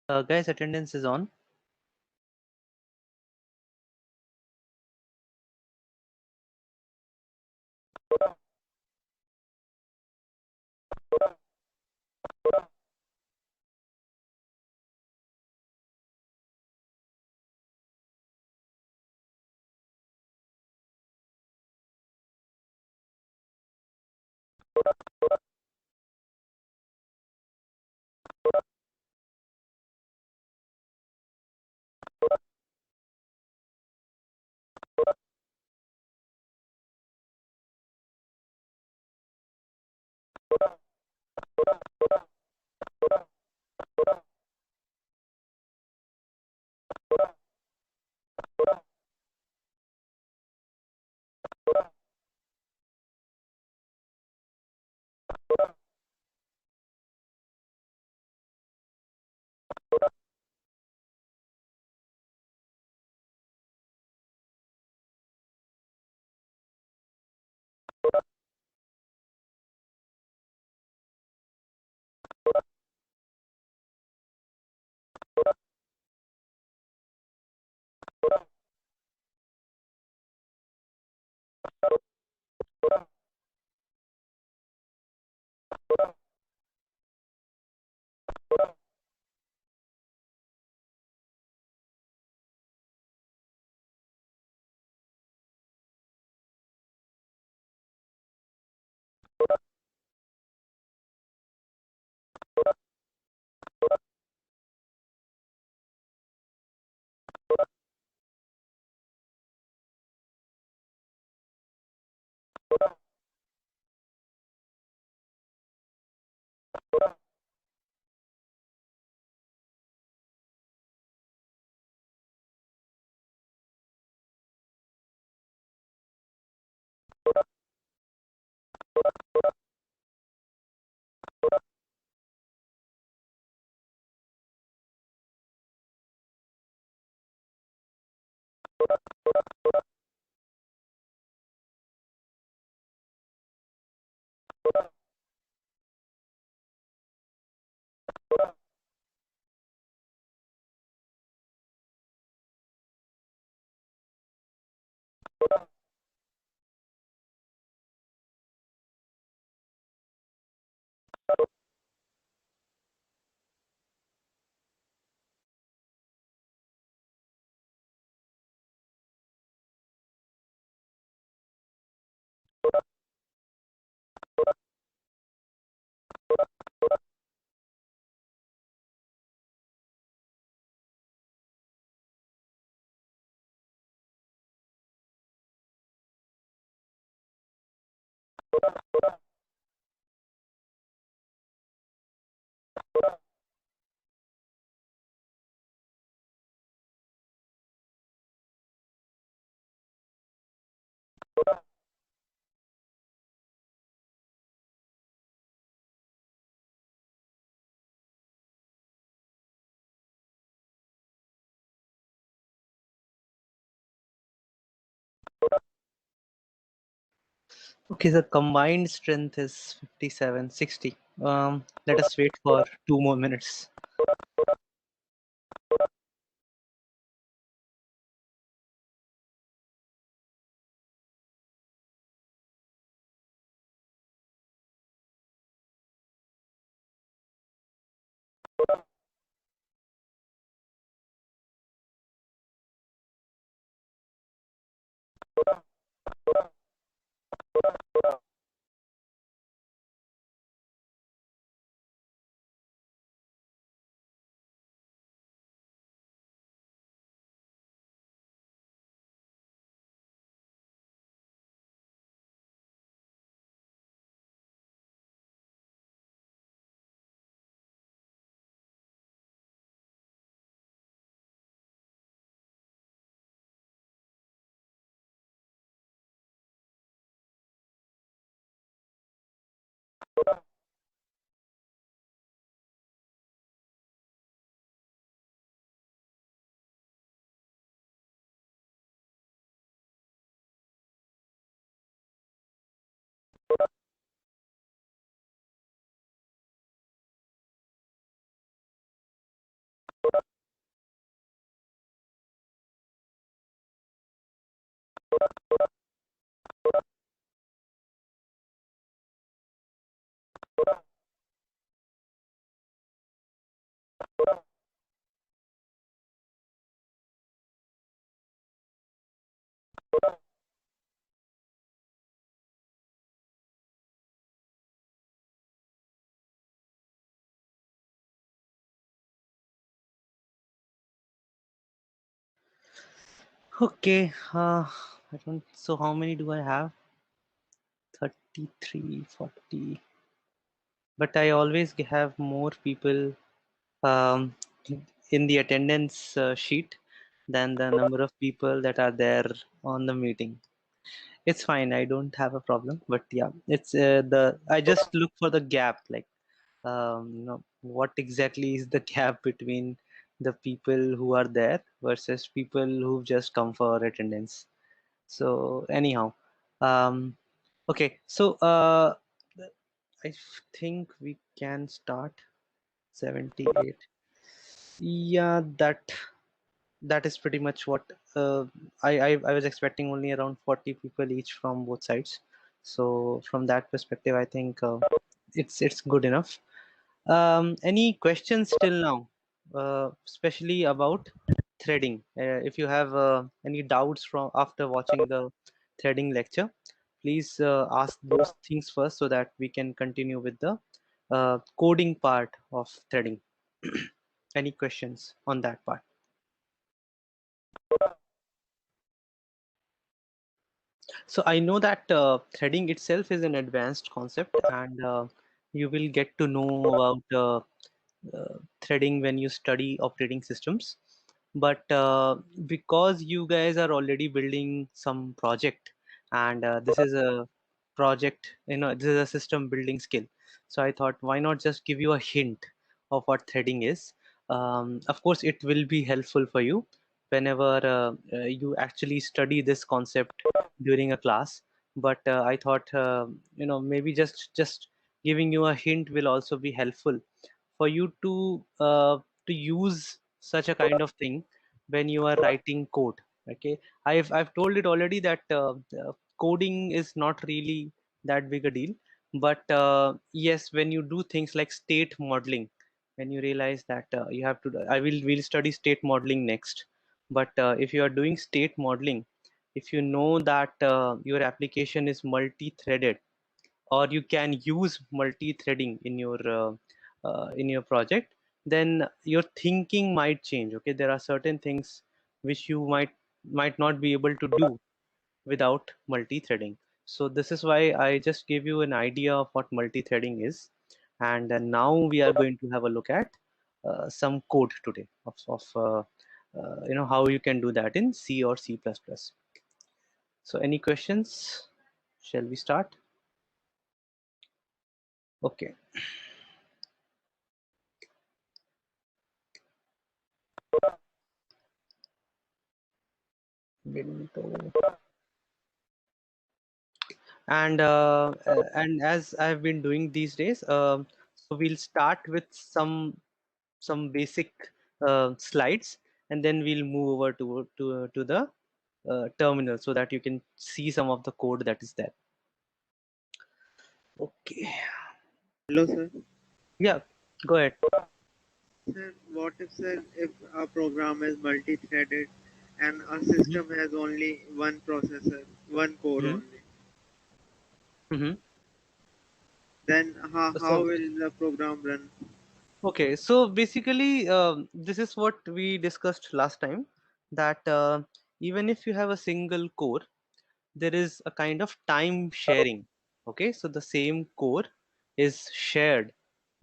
Guys, attendance is on. Okay, the combined strength is 5760. Let us wait for 2 more minutes. Okay. I don't. So how many do I have? 33, 40. But I always have more people um, in the attendance sheet than the number of people that are there on the meeting. It's fine. I don't have a problem. But yeah, it's the I just look for the gap, like what exactly is the gap between the people who are there versus people who've just come for attendance. So anyhow, um, okay. So I think we can start. 78. Yeah, that is pretty much what I was expecting, only around 40 people each from both sides. So from that perspective, I think it's good enough. Any questions till now, especially about threading? If you have any doubts from after watching the threading lecture, please ask those things first so that we can continue with the coding part of threading. Any questions on that part? So I know that threading itself is an advanced concept, and you will get to know about threading when you study operating systems. But because you guys are already building some project, and this is a project, this is a system building skill. So I thought, why not just give you a hint of what threading is? Of course, it will be helpful for you whenever you actually study this concept during a class. But I thought, maybe just giving you a hint will also be helpful for you to use such a kind of thing when you are writing code. Okay, I've told it already that coding is not really that big a deal, but yes, when you do things like state modeling, when you realize that you have to, I will study state modeling next. But if you are doing state modeling, if you know that your application is multi-threaded, or you can use multi-threading in your project, then your thinking might change. Okay, there are certain things which you might not be able to do without multi-threading. So this is why I just gave you an idea of what multi-threading is, and now we are going to have a look at some code today of how you can do that in C or C++. So any questions? Shall we start? Okay. Window. And as I've been doing these days, so we'll start with some basic slides, and then we'll move over to the terminal so that you can see some of the code that is there. Okay. Hello, sir. Yeah, go ahead. Sir, what if, sir, if a program is multi-threaded and a Mm-hmm. system has only one processor, one core Mm-hmm. only? Mm-hmm. Then how So will the program run? okay, so basically, this is what we discussed last time, that even if you have a single core, there is a kind of time sharing. Okay, so the same core is shared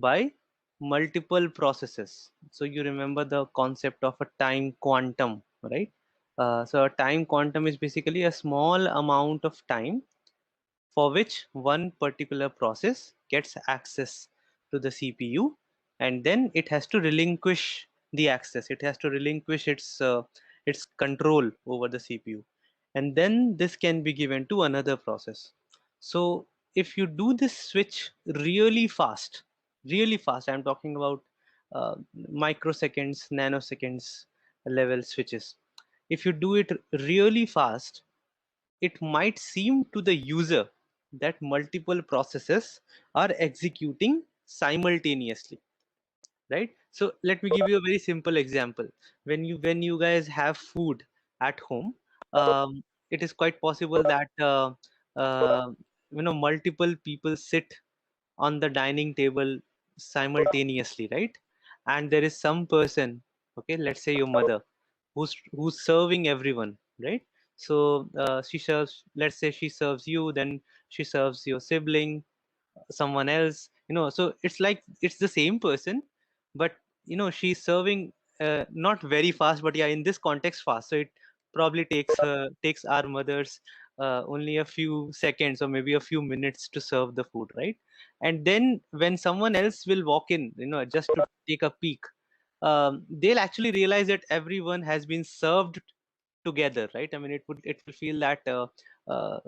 by multiple processes. So you remember the concept of a time quantum, right? So a time quantum is basically a small amount of time for which one particular process gets access to the CPU, and then it has to relinquish the access. It has to relinquish its control over the CPU, and then this can be given to another process. So if you do this switch really fast, I'm talking about microseconds, nanoseconds level switches. If you do it really fast, it might seem to the user that multiple processes are executing simultaneously, right? So let me give you a very simple example. When you guys have food at home, it is quite possible that uh, multiple people sit on the dining table simultaneously, right? And there is some person, okay, let's say your mother, who's serving everyone, right? So she serves, let's say she serves you, then she serves your sibling, someone else, so it's like it's the same person, but she's serving not very fast, but yeah, in this context fast. So it probably takes our mothers only a few seconds or maybe a few minutes to serve the food, right? And then when someone else will walk in, just to take a peek, they'll actually realize that everyone has been served together, right? I mean, it will feel that uh,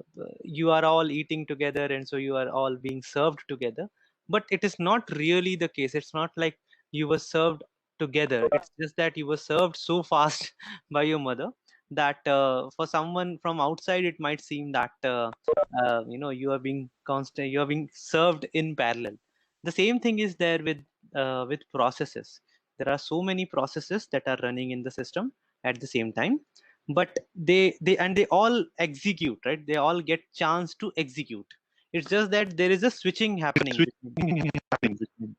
you are all eating together, and so you are all being served together. But it is not really the case. It's not like you were served together. It's just that you were served so fast by your mother that for someone from outside it might seem that you are being served in parallel. The same thing is there with processes. There are so many processes that are running in the system at the same time, but they all execute, right? They all get chance to execute. It's just that there is a switching happening between.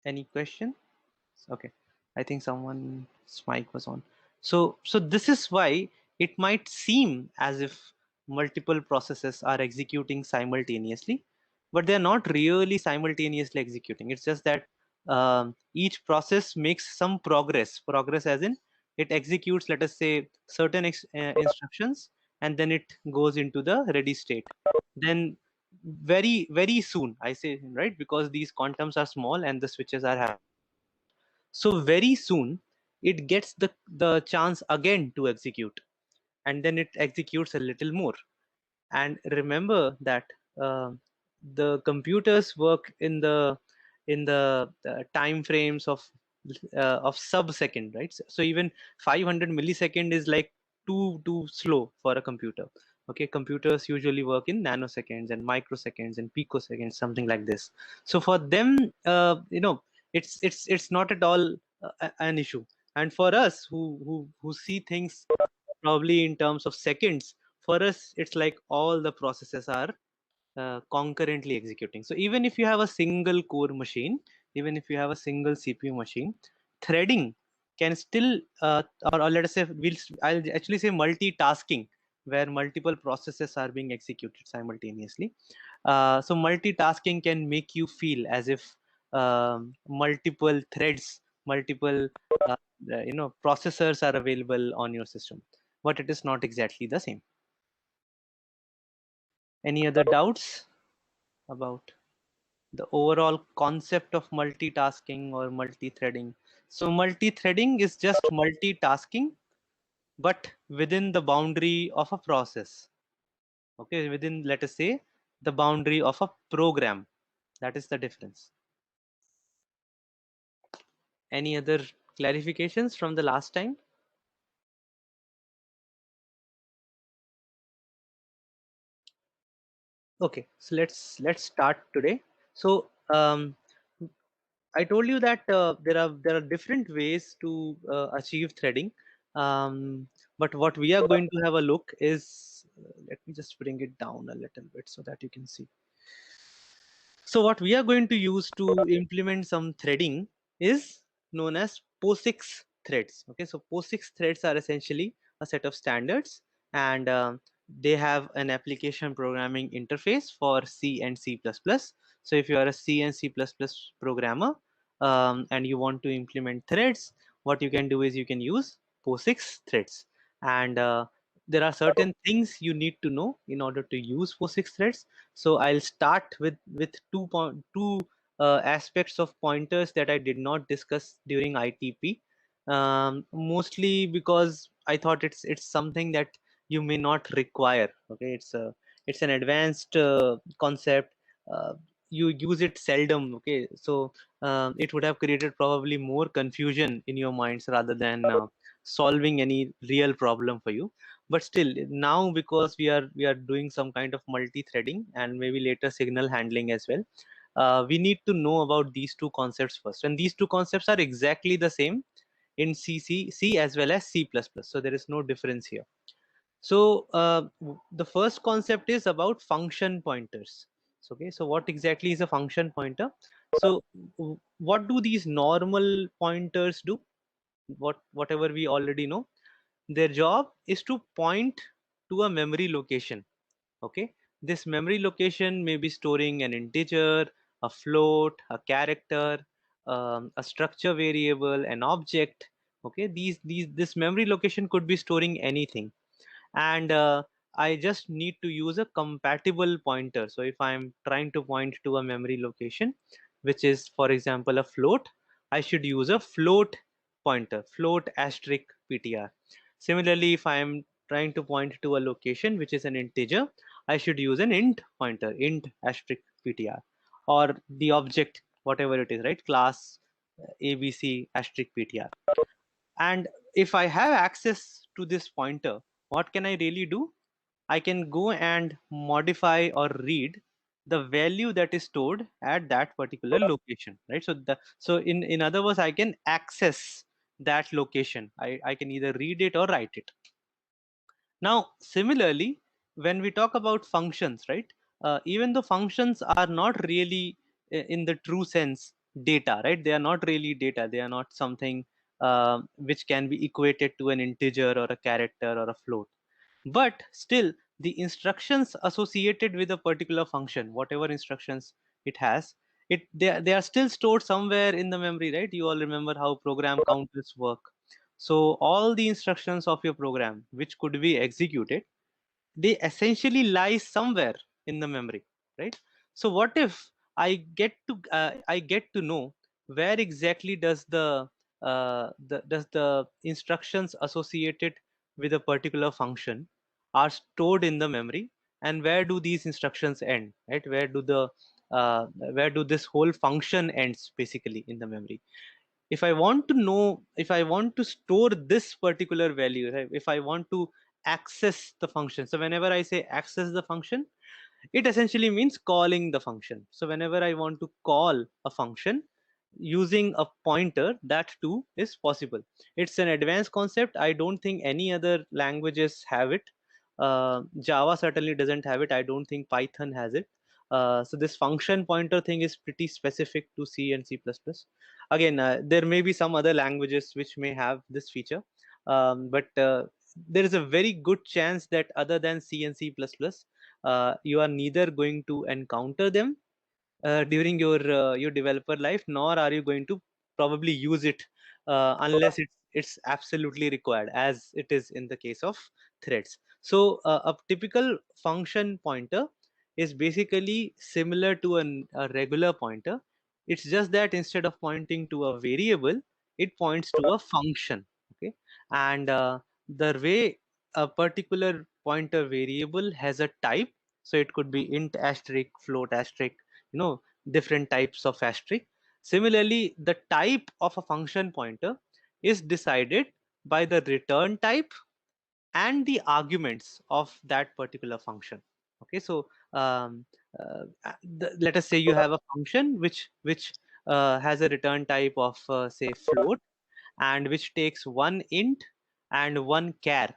Any question? Okay, I think someone's mic was on. So this is why it might seem as if multiple processes are executing simultaneously, but they're not really simultaneously executing. It's just that each process makes some progress as in it executes, let us say, certain instructions, and then it goes into the ready state. Then very very soon, I say, right, because these quantums are small and the switches are happening, so very soon it gets the chance again to execute, and then it executes a little more. And remember that uh, the computers work in the time frames of sub-second, right? So even 500 millisecond is like too slow for a computer. Okay, computers usually work in nanoseconds and microseconds and picoseconds, something like this. So for them, it's not at all an issue. And for us who see things probably in terms of seconds, for us it's like all the processes are concurrently executing. So even if you have a single core machine, even if you have a single CPU machine, threading can still or let us say, I'll actually say multitasking, where multiple processes are being executed simultaneously. So multitasking can make you feel as if multiple threads, multiple processors are available on your system, but it is not exactly the same. Any other doubts about the overall concept of multitasking or multi-threading? So multi-threading is just multitasking, but within the boundary of a process. Okay, within, let us say, the boundary of a program. That is the difference. Any other clarifications from the last time? Okay, so let's start today. So I told you that there are different ways to achieve threading, but what we are going to have a look is, let me just bring it down a little bit so that you can see. So what we are going to use to implement some threading is known as POSIX threads. Okay, so POSIX threads are essentially a set of standards, and they have an application programming interface for C and C++. So if you are a C and C++ programmer and you want to implement threads, what you can do is you can use POSIX threads, and there are certain things you need to know in order to use POSIX threads. So I'll start with two aspects of pointers that I did not discuss during ITP, mostly because I thought it's something that you may not require. Okay, it's an advanced concept. You use it seldom. Okay, so it would have created probably more confusion in your minds rather than solving any real problem for you. but still now, because we are doing some kind of multi-threading and maybe later signal handling as well, we need to know about these two concepts first, and these two concepts are exactly the same in C as well as C++, so there is no difference here. So the first concept is about function pointers. So, okay, so what exactly is a function pointer? So what do these normal pointers do? Whatever we already know, their job is to point to a memory location. Okay, this memory location may be storing an integer, a float, a character, a structure variable, an object. Okay, these this memory location could be storing anything, and I just need to use a compatible pointer. So if I'm trying to point to a memory location which is, for example, a float, I should use a float pointer, float asterisk ptr. Similarly, if I'm trying to point to a location which is an integer, I should use an int pointer, int asterisk ptr, or the object, whatever it is, right, class abc asterisk ptr. And if I have access to this pointer, what can I really do? I can go and modify or read the value that is stored at that particular location, right? So in other words, I can access that location. I can either read it or write it. Now, similarly, when we talk about functions, right? Even though functions are not really, in the true sense, data, right? They are not really data. They are not something which can be equated to an integer or a character or a float. But still, the instructions associated with a particular function, whatever instructions it has, they are still stored somewhere in the memory, right? You all remember how program counters work. So all the instructions of your program which could be executed, they essentially lie somewhere in the memory, right? So what if I get to know where exactly does the instructions associated with a particular function are stored in the memory, and where do these instructions end, right? Where do this whole function ends basically in the memory? If I want to know, if I want to store this particular value, right? If I want to access the function, so whenever I say access the function, it essentially means calling the function. So whenever I want to call a function using a pointer, that too is possible. It's an advanced concept. I don't think any other languages have it. Java certainly doesn't have it. I don't think Python has it. So this function pointer thing is pretty specific to C and C++. Again, there may be some other languages which may have this feature, but there is a very good chance that other than C and C++, you are neither going to encounter them during your developer life, nor are you going to probably use it unless it's absolutely required, as it is in the case of threads. So a typical function pointer is basically similar to a regular pointer. It's just that instead of pointing to a variable, it points to a function. Okay, and the way a particular pointer variable has a type, so it could be int asterisk, float asterisk, different types of asterisk. Similarly, the type of a function pointer is decided by the return type and the arguments of that particular function. Okay, so let us say you have a function which has a return type of say float, and which takes one int and one char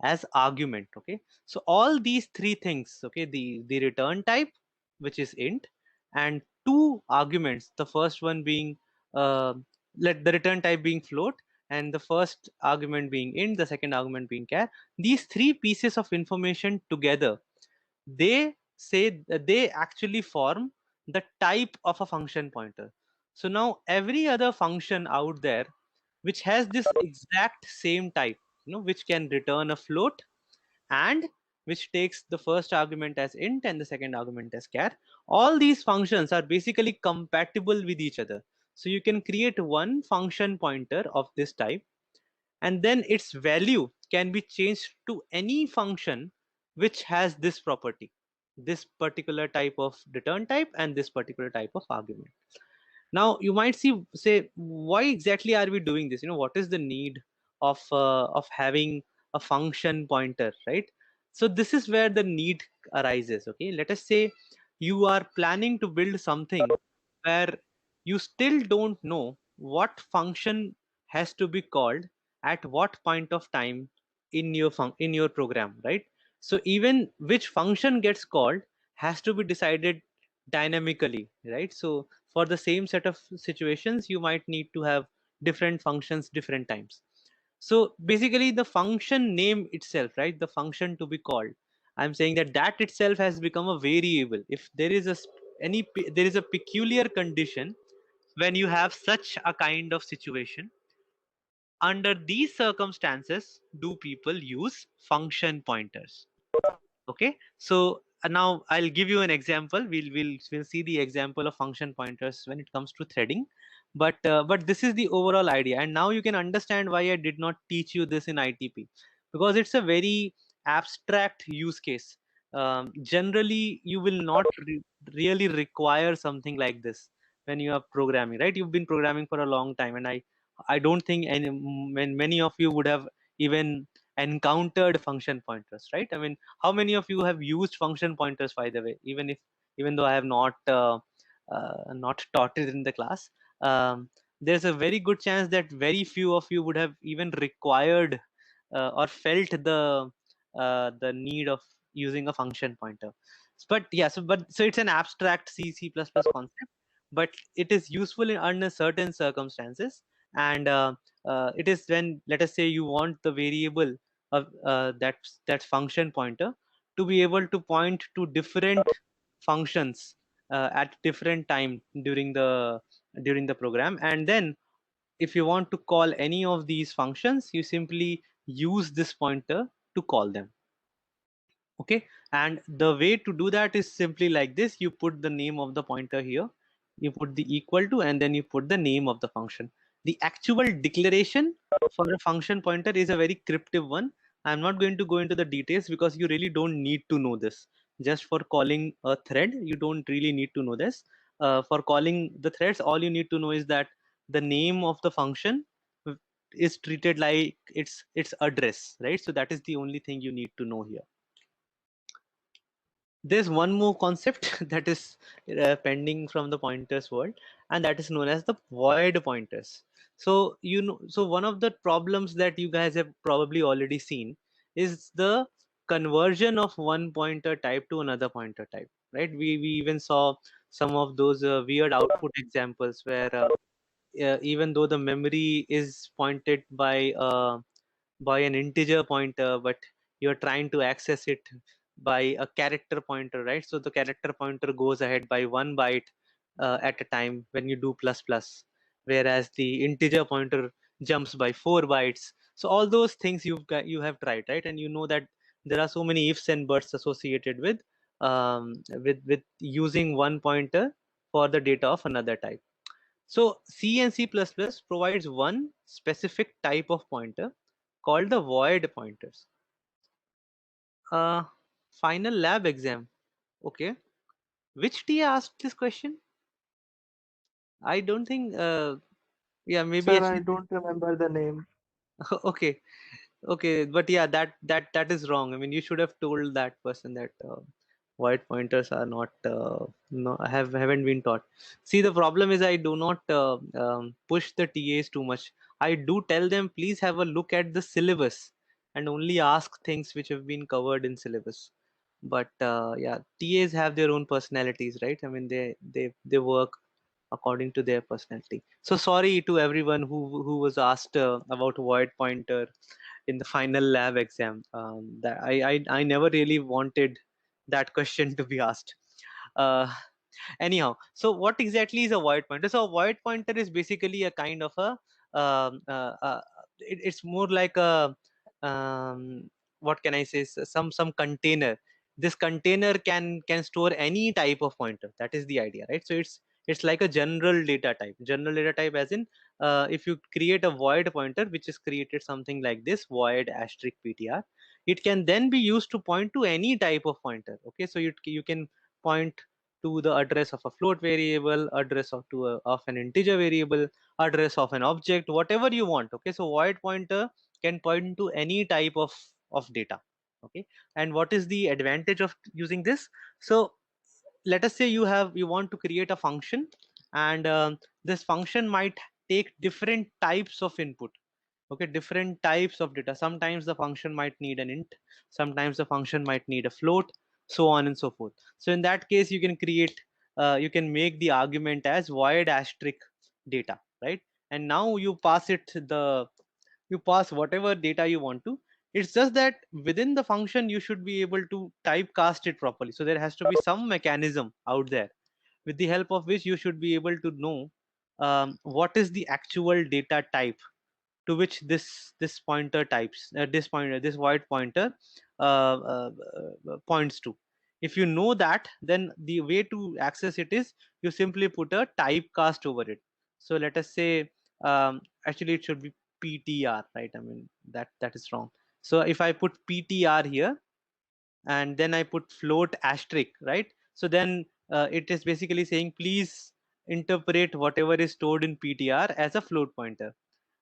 as argument. Okay, so all these three things, okay, the return type, which is int, and two arguments, the first one being uh, let the return type being float, and the first argument being int, the second argument being char. These three pieces of information together, they say that they actually form the type of a function pointer. So now every other function out there which has this exact same type, which can return a float, and which takes the first argument as int and the second argument as char, all these functions are basically compatible with each other. So you can create one function pointer of this type, and then its value can be changed to any function which has this property, this particular type of return type and this particular type of argument. Now you might say, why exactly are we doing this? What is the need of having a function pointer, right? So this is where the need arises. Okay, let us say you are planning to build something where you still don't know what function has to be called at what point of time in your in your program, right? So even which function gets called has to be decided dynamically, right? So for the same set of situations you might need to have different functions different times. So basically the function name itself, right, the function to be called, I'm saying that that itself has become a variable. If there is there is a peculiar condition when you have such a kind of situation, under these circumstances do people use function pointers. Okay, so now I'll give you an example. We'll see the example of function pointers when it comes to threading, but this is the overall idea, and now you can understand why I did not teach you this in ITP, because it's a very abstract use case. Generally you will not really require something like this when you are programming, right? You've been programming for a long time, and I don't think when many of you would have even encountered function pointers, right? I mean, how many of you have used function pointers, by the way, even though I have not taught it in the class? There's a very good chance that very few of you would have even required or felt the need of using a function pointer. But yeah, so it's an abstract C++ concept, but it is useful in under certain circumstances. And it is when, let us say, you want the variable of that function pointer to be able to point to different functions at different time during the program, and then if you want to call any of these functions, you simply use this pointer to call them. Okay, and the way to do that is simply like this: you put the name of the pointer here, you put the equal to, and then you put the name of the function. The actual declaration for a function pointer is a very cryptic one. I'm not going to go into the details because you really don't need to know this. Just for calling a thread, you don't really need to know this. For calling the threads, all you need to know is that the name of the function is treated like its address, right? So that is the only thing you need to know here. There's one more concept that is pending from the pointers world, and that is known as the void pointers. So so one of the problems that you guys have probably already seen is the conversion of one pointer type to another pointer type, right? We even saw some of those weird output examples where even though the memory is pointed by an integer pointer, but you're trying to access it by a character pointer, right? So the character pointer goes ahead by 1 byte at a time when you do plus plus, whereas the integer pointer jumps by 4 bytes. So all those things you have tried, right? And you know that there are so many ifs and buts associated with using one pointer for the data of another type. So C and C++ provides one specific type of pointer called the void pointers. Uh, Final lab exam. Okay. Which TA asked this question? I don't think. Yeah, maybe Sir, I actually. don't remember the name. Okay. Okay, but yeah, that is wrong. I mean, you should have told that person that void pointers are not no haven't been taught. See, the problem is I do not push the TAs too much. I do tell them please have a look at the syllabus and only ask things which have been covered in syllabus. But yeah, TAs have their own personalities, right? I mean, they work according to their personality. So sorry to everyone who was asked about void pointer in the final lab exam. That I never really wanted that question to be asked. Uh, Anyhow, so what exactly is a void pointer? So a void pointer is basically a kind of a it's more like a what can I say, some container. This container can store any type of pointer. That is the idea, right? So it's like a general data type, as in if you create a void pointer which is created something like this, void asterisk ptr, it can then be used to point to any type of pointer. Okay, so you can point to the address of a float variable, address of an integer variable, address of an object, whatever you want. Okay, so void pointer can point to any type of data. Okay, and what is the advantage of using this? So let us say you want to create a function, and this function might take different types of input. Okay, different types of data. Sometimes the function might need an int, sometimes the function might need a float, so on and so forth. So in that case, you can create you can make the argument as void asterisk data, right? And now you pass whatever data you want to. It's just that within the function you should be able to typecast it properly. So there has to be some mechanism out there with the help of which you should be able to know what is the actual data type to which this pointer types this void pointer points to. If you know that, then the way to access it is you simply put a typecast over it. So let us say, actually it should be ptr, right? I mean, that is wrong. So if I put ptr here and then I put float asterisk, right? So then it is basically saying please interpret whatever is stored in ptr as a float pointer.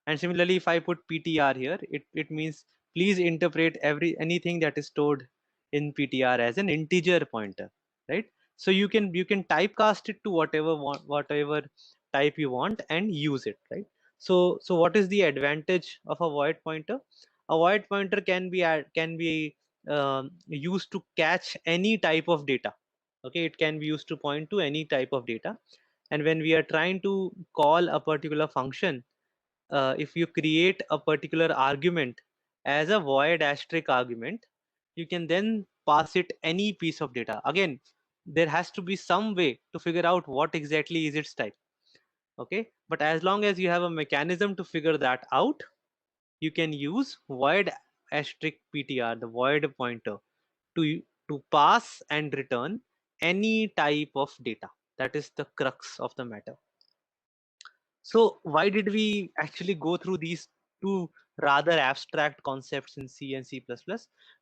And similarly, if I put ptr here, it means please interpret anything that is stored in ptr as an integer pointer, right? So you can typecast it to whatever type you want and use it, right? So what is the advantage of a void pointer? A void pointer can be used to catch any type of data. Okay, it can be used to point to any type of data. And when we are trying to call a particular function, if you create a particular argument as a void asterisk argument, you can then pass it any piece of data. Again, there has to be some way to figure out what exactly is its type. Okay, but as long as you have a mechanism to figure that out, you can use void asterisk ptr, the void pointer, to pass and return any type of data. That is the crux of the matter. So why did we actually go through these two rather abstract concepts in C and C++?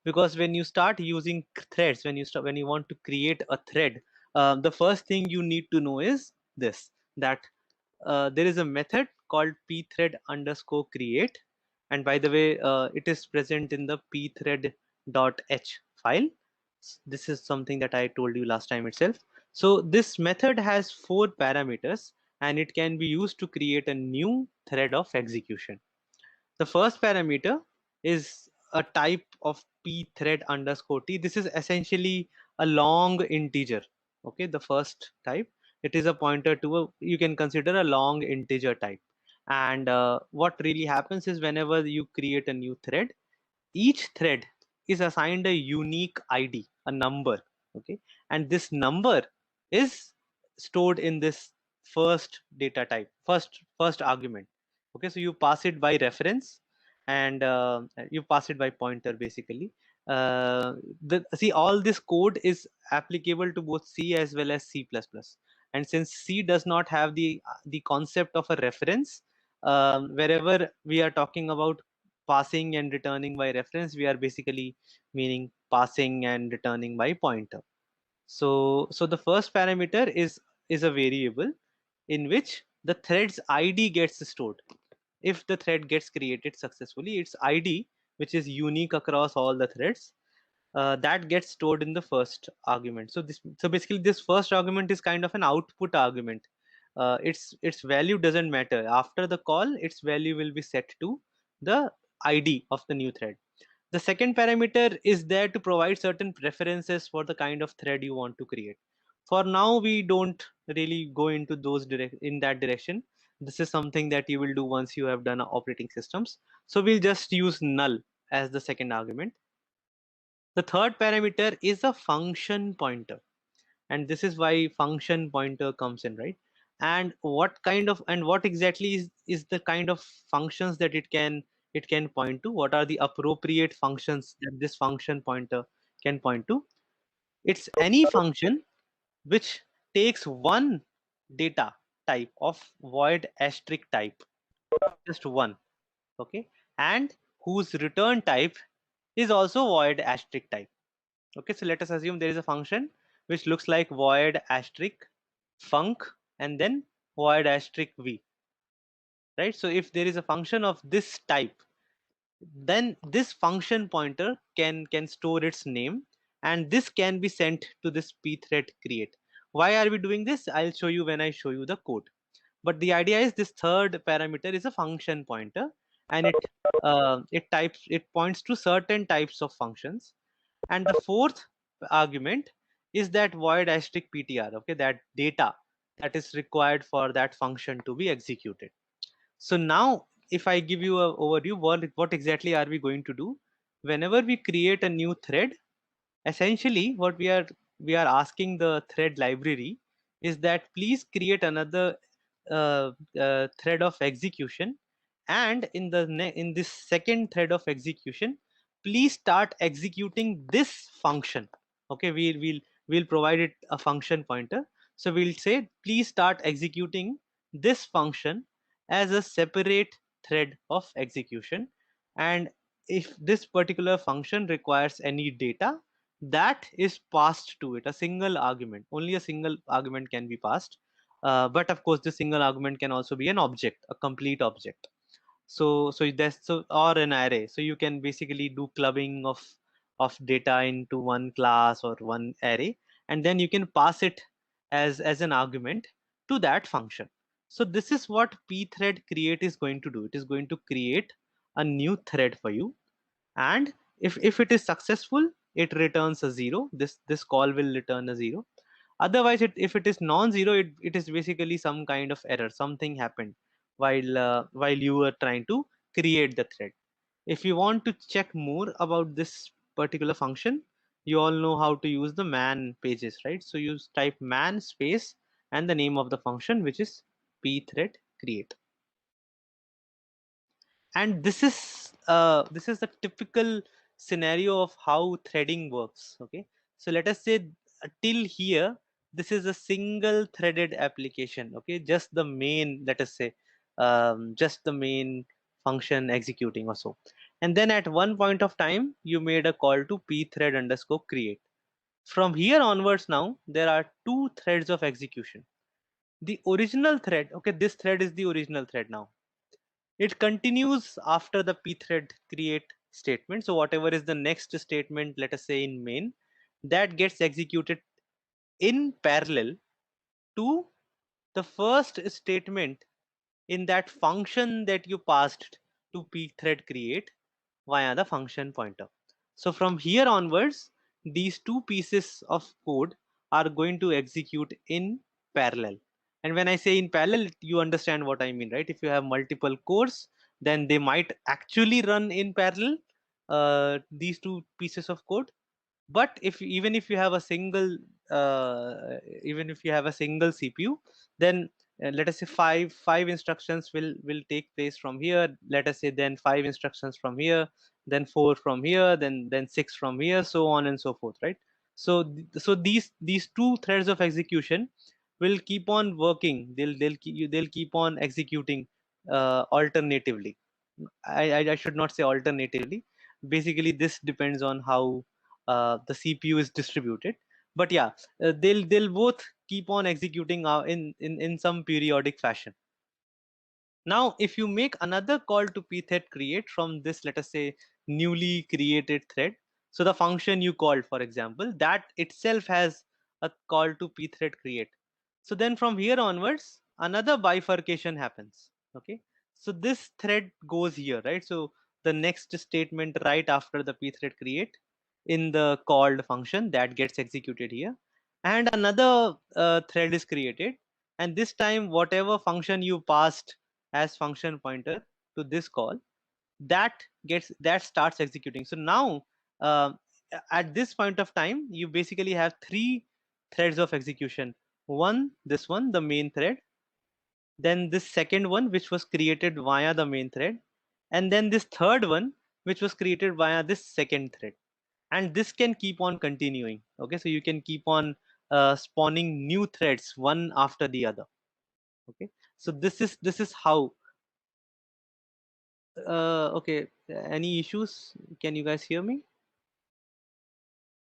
Because when you start using threads, when you want to create a thread, the first thing you need to know is this, that there is a method called pthread underscore create. And by the way, it is present in the pthread.h file. This is something that I told you last time itself. So this method has 4 parameters, and it can be used to create a new thread of execution. The first parameter is a type of pthread underscore t. This is essentially a long integer. Okay, the first type, it is a pointer to you can consider a long integer type. And what really happens is whenever you create a new thread, each thread is assigned a unique id, a number. Okay, and this number is stored in this first data type, first argument. Okay, so you pass it by reference, and you pass it by pointer basically. See, all this code is applicable to both C as well as C++. And since C does not have the concept of a reference, wherever we are talking about passing and returning by reference, we are basically meaning passing and returning by pointer. So the first parameter is a variable in which the thread's id gets stored. If the thread gets created successfully, its id, which is unique across all the threads, that gets stored in the first argument. So basically this first argument is kind of an output argument. Its value doesn't matter. After the call, its value will be set to the id of the new thread. The second parameter is there to provide certain preferences for the kind of thread you want to create. For now, we don't really go into in that direction. This is something that you will do once you have done operating systems. So we'll just use null as the second argument. The third parameter is a function pointer, and this is why function pointer comes in, right? And what exactly is the kind of functions that it can point to? What are the appropriate functions that this function pointer can point to? It's any function which takes one data type of void asterisk type, just one. Okay, and whose return type is also void asterisk type. Okay, so let us assume there is a function which looks like void asterisk func and then void asterisk v, right? So if there is a function of this type, then this function pointer can store its name, and this can be sent to this pthread create. Why are we doing this? I'll show you when I show you the code. But the idea is this third parameter is a function pointer, and it points to certain types of functions. And the fourth argument is that void asterisk ptr, okay, that data that is required for that function to be executed. So now if I give you a overview, what exactly are we going to do? Whenever we create a new thread, essentially what we are asking the thread library is that please create another thread of execution, and in this second thread of execution, please start executing this function. Okay, we'll provide it a function pointer. So we'll say please start executing this function as a separate thread of execution, and if this particular function requires any data, that is passed to it, a single argument, only a single argument can be passed. But of course the single argument can also be an object, a complete object. So or an array, so you can basically do clubbing of data into one class or one array, and then you can pass it as an argument to that function. So this is what pthread create is going to do. It is going to create a new thread for you, and if it is successful, it returns a 0. This call will return a 0. Otherwise, if it is non-zero, it is basically some kind of error, something happened while you were trying to create the thread. If you want to check more about this particular function, you all know how to use the man pages, right? So you type man space and the name of the function, which is pthread create. And this is the typical scenario of how threading works. Okay, so let us say till here this is a single threaded application. Okay, just the main, let us say just the main function executing or so, and then at one point of time you made a call to pthread underscore create. From here onwards, now there are two threads of execution. The original thread, okay, this thread is the original thread. Now it continues after the pthread create statement. So whatever is the next statement, let us say in main, that gets executed in parallel to the first statement in that function that you passed to pthread create via the function pointer. So from here onwards, these two pieces of code are going to execute in parallel. And when I say in parallel, you understand what I mean, right? If you have multiple cores, then they might actually run in parallel, these two pieces of code. But if even if you have a single even if you have a single cpu, then let us say five instructions will take place from here. Let us say then five instructions from here, then four from here, then six from here, so on and so forth, right? So these two threads of execution will keep on working. They'll keep on executing alternatively. I should not say alternatively. Basically this depends on how the CPU is distributed. But yeah, they'll both keep on executing in some periodic fashion. Now, if you make another call to pthread create from this, let us say, newly created thread, so the function you called, for example, that itself has a call to pthread create. So then from here onwards, another bifurcation happens. Okay, so this thread goes here, right? So the next statement right after the pthread create in the called function that gets executed here, and another thread is created, and this time whatever function you passed as function pointer to this call, that starts executing. So now uh, at this point of time you basically have three threads of execution. This one, the main thread, then this second one which was created via the main thread, and then this third one which was created via this second thread. And this can keep on continuing. Okay, so you can keep on spawning new threads one after the other. Okay, so this is how okay, any issues? Can you guys hear me?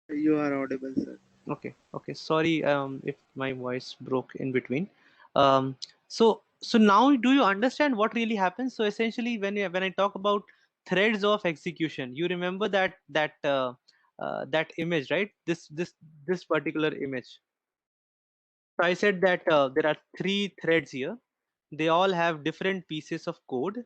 You are audible, sir. Okay, sorry if my voice broke in between. So now do you understand what really happens? So essentially when I talk about threads of execution. You remember that image, right? This particular image. So I said that there are three threads here. They all have different pieces of code,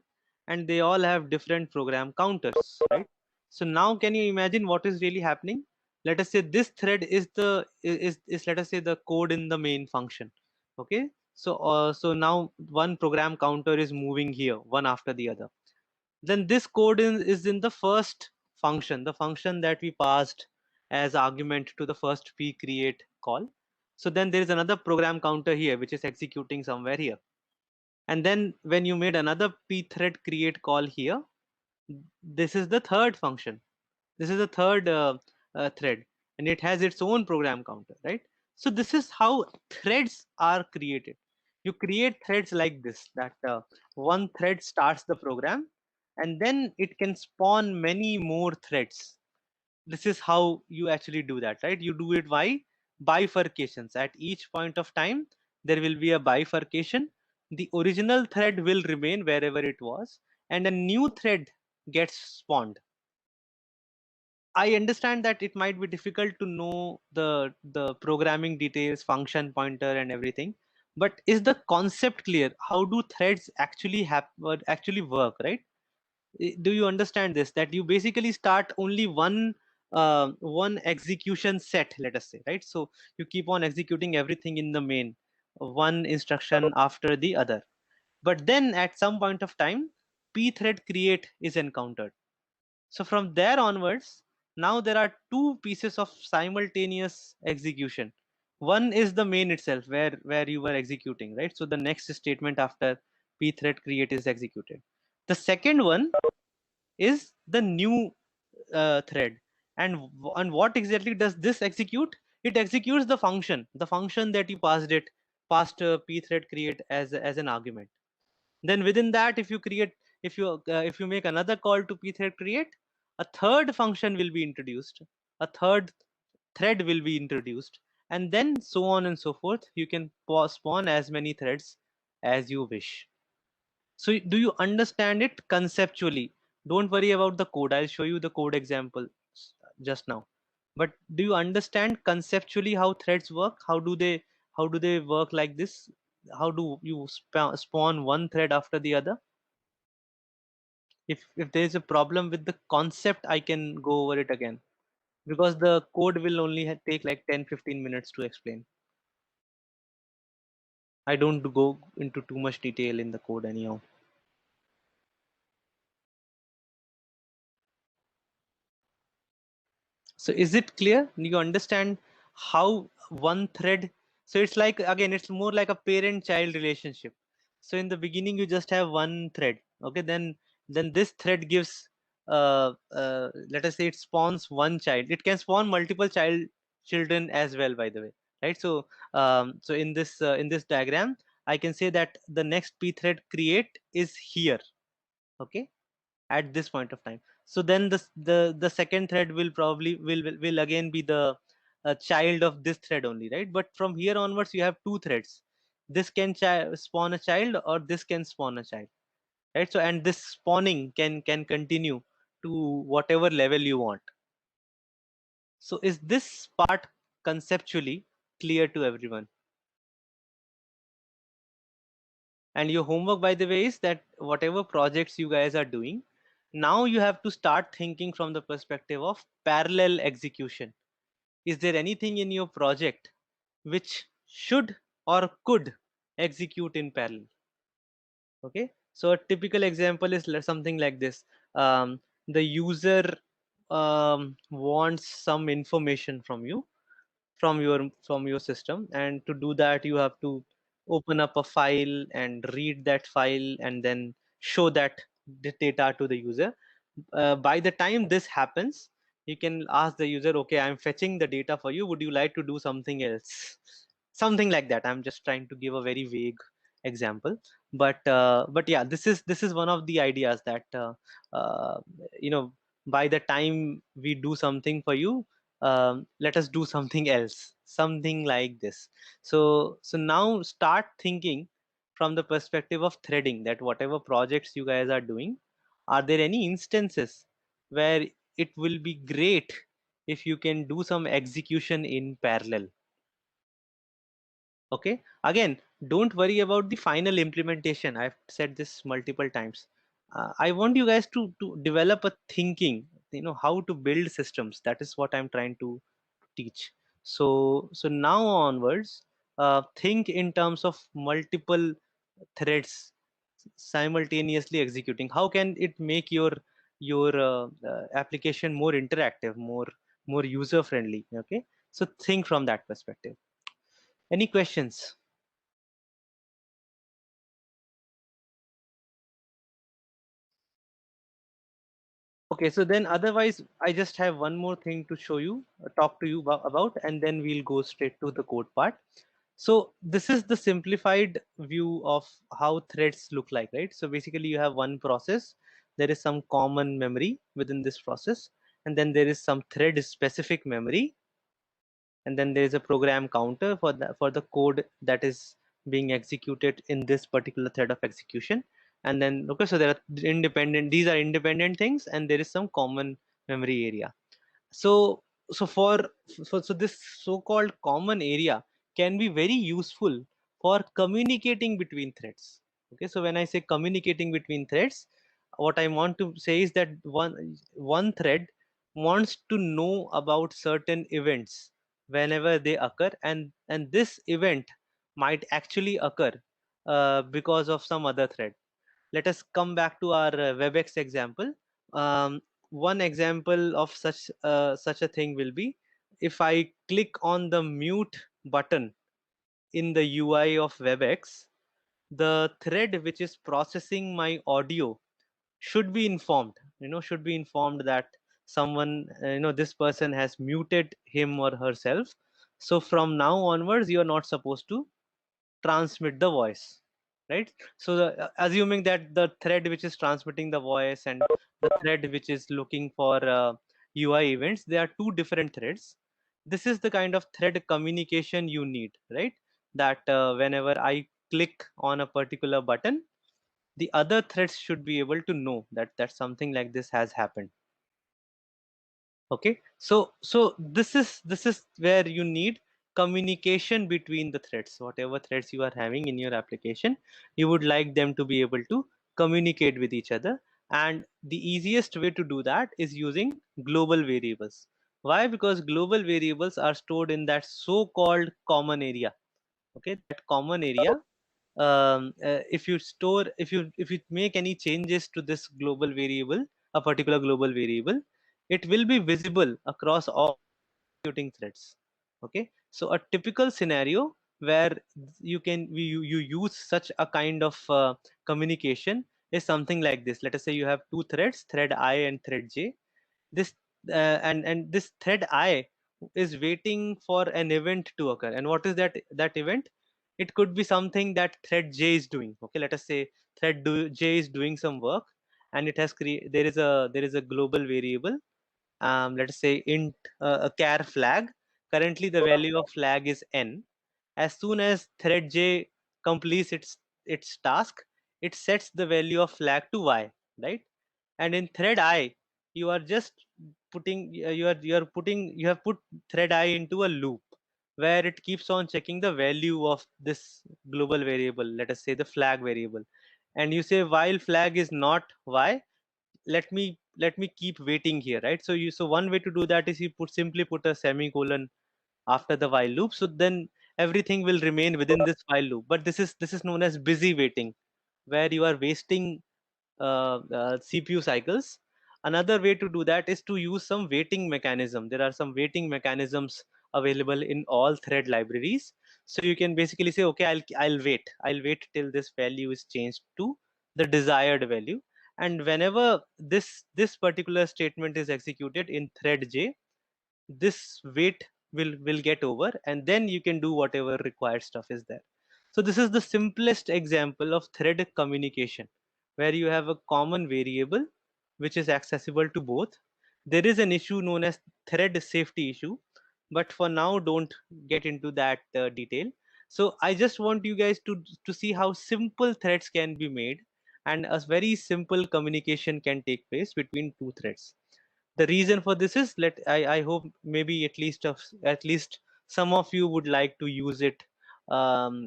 and they all have different program counters, right? So now can you imagine what is really happening? Let us say this thread is let us say the code in the main function. Okay. So now one program counter is moving here, one after the other. Then this code is in the first function, the function that we passed as argument to the first p create call. So then there is another program counter here which is executing somewhere here. And then when you made another pthread create call here, this is the third function. This is the third thread, and it has its own program counter, right? So this is how threads are created. You create threads like this, that one thread starts the program, and then it can spawn many more threads. This is how you actually do that, right? You do it by bifurcations. At each point of time there will be a bifurcation. The original thread will remain wherever it was, and a new thread gets spawned. I understand that it might be difficult to know the programming details, function pointer, and everything. But is the concept clear? How do threads actually work, right? Do you understand this? That you basically start only one execution set, let us say, right? So you keep on executing everything in the main, one instruction after the other. But then at some point of time, pthread create is encountered. So from there onwards, now there are two pieces of simultaneous execution. One is the main itself, where you were executing, right? So the next statement after pthread create is executed. The second one is the new thread. And what exactly does this execute? It executes the function that you passed pthread create as an argument. Then within that, if you make another call to pthread create, a third function will be introduced, a third thread will be introduced, and then so on and so forth. You can spawn as many threads as you wish. So do you understand it conceptually? Don't worry about the code. I'll show you the code example just now. But do you understand conceptually how threads work? How do they work like this? How do you spawn one thread after the other? If there is a problem with the concept, I can go over it again, because the code will only take like 10-15 minutes to explain. I don't go into too much detail in the code anyhow. So is it clear? You understand how one thread? So it's like, again, it's more like a parent child relationship. So in the beginning you just have one thread. Okay, then this thread gives let us say it spawns one child. It can spawn multiple children as well, by the way, right? So in this diagram I can say that the next p thread create is here. Okay, at this point of time. So then the second thread will probably will again be the child of this thread only, right? But from here onwards you have two threads. This can spawn a child, or this can spawn a child, right? So and this spawning can continue to whatever level you want. So is this part conceptually clear to everyone? And your homework, by the way, is that whatever projects you guys are doing, now you have to start thinking from the perspective of parallel execution. Is there anything in your project which should or could execute in parallel? Okay, so a typical example is something like this. The user wants some information from your system, and to do that you have to open up a file and read that file and then show that data to the user. By the time this happens, you can ask the user, okay, I'm fetching the data for you, would you like to do something else? Something like that. I'm just trying to give a very vague example, but yeah, this is one of the ideas that uh, you know by the time we do something for you, let us do something else, something like this. So now start thinking from the perspective of threading, that whatever projects you guys are doing, Are there any instances where it will be great if you can do some execution in parallel? Okay, again, don't worry about the final implementation. I've said this multiple times. I want you guys to develop a thinking, how to build systems. That is what I'm trying to teach. So now onwards, think in terms of multiple threads simultaneously executing. How can it make your application more interactive, more user friendly? Okay, so think from that perspective. Any questions? Okay, so then otherwise, I just have one more thing to show you, talk to you about, and then we'll go straight to the code part. So this is the simplified view of how threads look like, right? So basically you have one process, there is some common memory within this process, and then there is some thread specific memory, and then there is a program counter for the code that is being executed in this particular thread of execution. And then okay, so there are independent, these are independent things, and there is some common memory area. So so for so, so this so-called common area can be very useful for communicating between threads. Okay, so when I say communicating between threads, what I want to say is that one thread wants to know about certain events whenever they occur, and this event might actually occur because of some other thread. Let us come back to our WebEx example. One example of such a thing will be if I click on the mute button in the UI of WebEx, the thread which is processing my audio should be informed. Should be informed that someone, this person has muted him or herself. So from now onwards, you are not supposed to transmit the voice, right? So assuming that the thread which is transmitting the voice and the thread which is looking for UI events, they are two different threads. This is the kind of thread communication you need, right? That whenever I click on a particular button, the other threads should be able to know that something like this has happened. Okay, so this is where you need communication between the threads. Whatever threads you are having in your application, you would like them to be able to communicate with each other, and the easiest way to do that is using global variables. Why? Because global variables are stored in that so called common area. Okay, that common area, if you store, if you make any changes to this global variable, a particular global variable, it will be visible across all executing threads. Okay, so a typical scenario where you use such a kind of communication is something like this. Let us say you have two threads, thread I and thread J. This and this thread I is waiting for an event to occur. And what is that event? It could be something that thread J is doing. Okay, let us say J is doing some work, and it has there is a global variable, let us say int, a char flag. Currently the value of flag is n. As soon as thread J completes its task, it sets the value of flag to y, right? And in thread I, you are just putting you have put thread I into a loop where it keeps on checking the value of this global variable, let us say the flag variable. And you say while flag is not y, let me keep waiting here, right? So one way to do that is you simply put a semicolon after the while loop, so then everything will remain within this while loop. But this is known as busy waiting, where you are wasting CPU cycles. Another way to do that is to use some waiting mechanism. There are some waiting mechanisms available in all thread libraries. So you can basically say, okay, I'll wait till this value is changed to the desired value. And whenever this particular statement is executed in thread J, this wait will get over, and then you can do whatever required stuff is there. So this is the simplest example of thread communication, where you have a common variable which is accessible to both. There is an issue known as thread safety issue, but for now don't get into that detail. So I just want you guys to see how simple threads can be made, and a very simple communication can take place between two threads. The reason for this is, I hope maybe at least some of you would like to use it